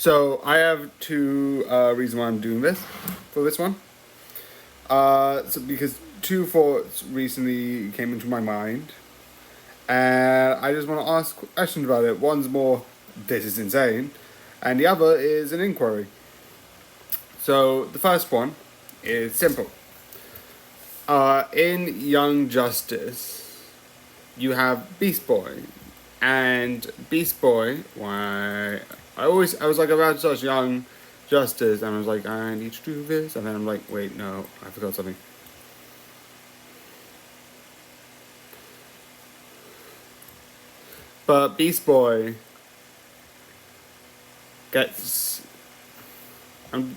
So I have two reasons why I'm doing this for this one. So because two thoughts recently came into my mind, and I just want to ask questions about it. One's more, this is insane, and the other is an inquiry. So the first one is simple. In Young Justice, you have Beast Boy, and Beast Boy. Why? I was like about to search Young Justice, and I was like, I need to do this, and then I'm like, wait, no, I forgot something. But Beast Boy gets from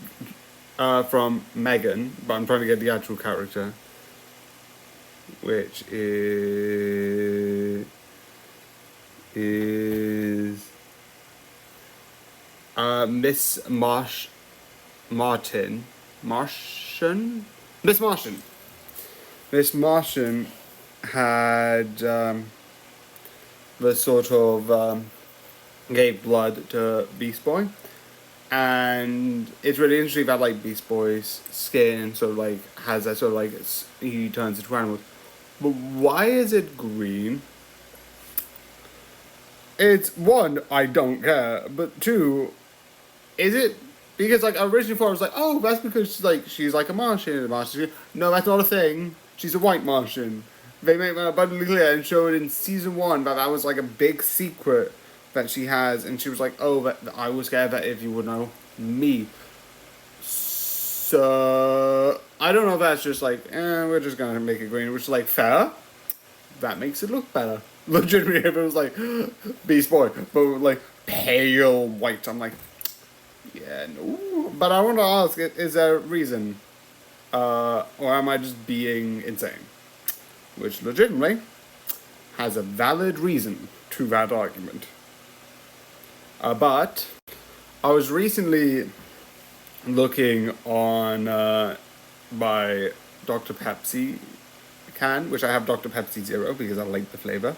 Megan, but I'm trying to get the actual character, which is Miss Martin. Miss Martian. Miss Martian had the sort of gave blood to Beast Boy, and it's really interesting that like Beast Boy's skin sort of like has that sort of like he turns into animals. But why is it green? It's one, I don't care, but two, is it because like originally before I was like, oh, that's because she's like a Martian, No, that's not a thing. She's a white Martian. They make that abundantly clear and show it in season 1 that was like a big secret that she has, and she was like, oh, that I was scared that if you would know me. So I don't know if that's just like, we're just gonna make it green, which is like fair. That makes it look better. Legitimately, if it was like Beast Boy, but like pale white, I'm like, yeah, no. But I want to ask, is there a reason? Or am I just being insane? Which legitimately has a valid reason to that argument. But I was recently looking on my Dr. Pepsi can, which I have Dr. Pepsi Zero because I like the flavor.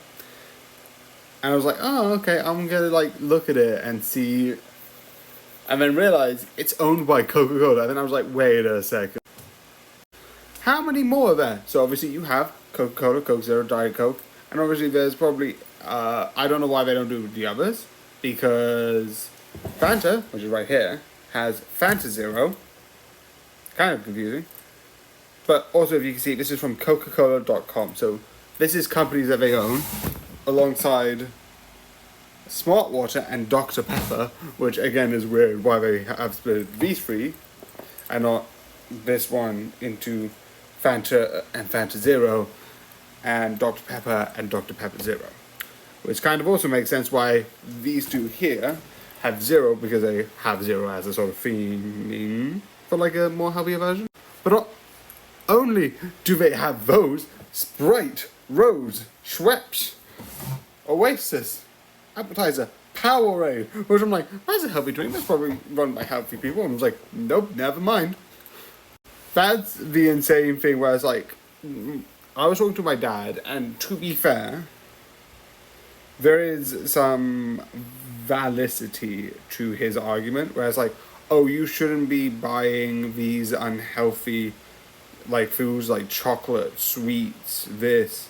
And I was like, oh, okay, I'm gonna like look at it and see, and then realize it's owned by Coca-Cola. And then I was like, wait a second, how many more are there? So obviously you have Coca-Cola, Coke Zero, Diet Coke, and obviously there's probably I don't know why they don't do the others, because Fanta, which is right here, has Fanta Zero. Kind of confusing. But also, if you can see, this is from Coca-Cola.com. So this is companies that they own, alongside Smartwater and Dr. Pepper, which again is weird why they have split these three, and not this one into Fanta and Fanta Zero, and Dr. Pepper and Dr. Pepper Zero. Which kind of also makes sense why these two here have zero, because they have zero as a sort of theme for like a more healthier version. But not only do they have those, Sprite, Rose, Schweppes, Oasis, Appetizer, Powerade, which I'm like, that's a healthy drink, that's probably run by healthy people. And I was like, nope, never mind. That's the insane thing where it's like, I was talking to my dad, and to be fair, there is some validity to his argument, where it's like, oh, you shouldn't be buying these unhealthy like foods like chocolate, sweets, this,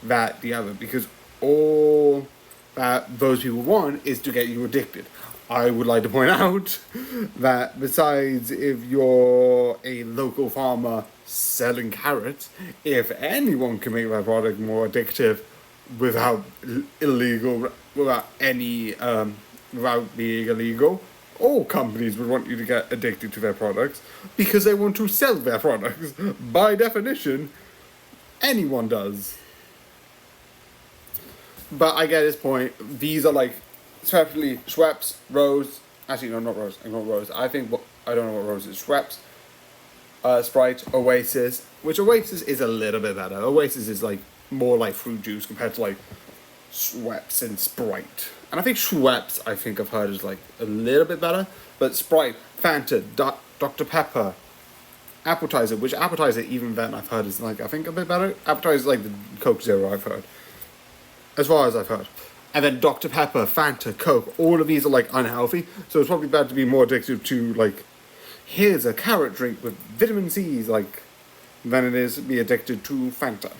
that, the other, because all that those people want is to get you addicted. I would like to point out that besides if you're a local farmer selling carrots, if anyone can make their product more addictive without without being illegal, all companies would want you to get addicted to their products because they want to sell their products. By definition, anyone does. But I get his point. These are like, especially Schweppes, Rose. Actually, no, not Rose. Ignore Rose. I don't know what Rose is. Schweppes, Sprite, Oasis. Which Oasis is a little bit better. Oasis is like more like fruit juice compared to like Schweppes and Sprite. And I think Schweppes, I think I've heard, is like a little bit better. But Sprite, Fanta, Dr. Pepper, Appetizer, which Appetizer even then I've heard is like, I think a bit better. Appetizer is like the Coke Zero, I've heard. As far as I've heard. And then Dr. Pepper, Fanta, Coke, all of these are like unhealthy. So it's probably bad to be more addictive to like, here's a carrot drink with vitamin C, like, than it is to be addicted to Fanta.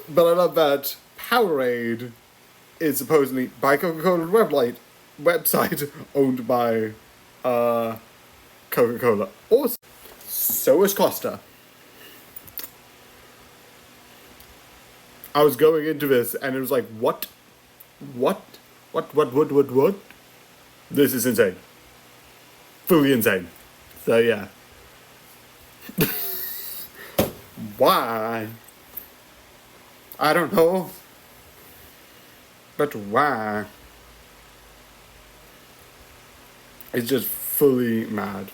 But I love that Powerade is supposedly by Coca-Cola's website owned by Coca-Cola. Also, so is Costa. I was going into this and it was like, what? This is insane. Fully insane. So yeah. Why? I don't know. But why? It's just fully mad.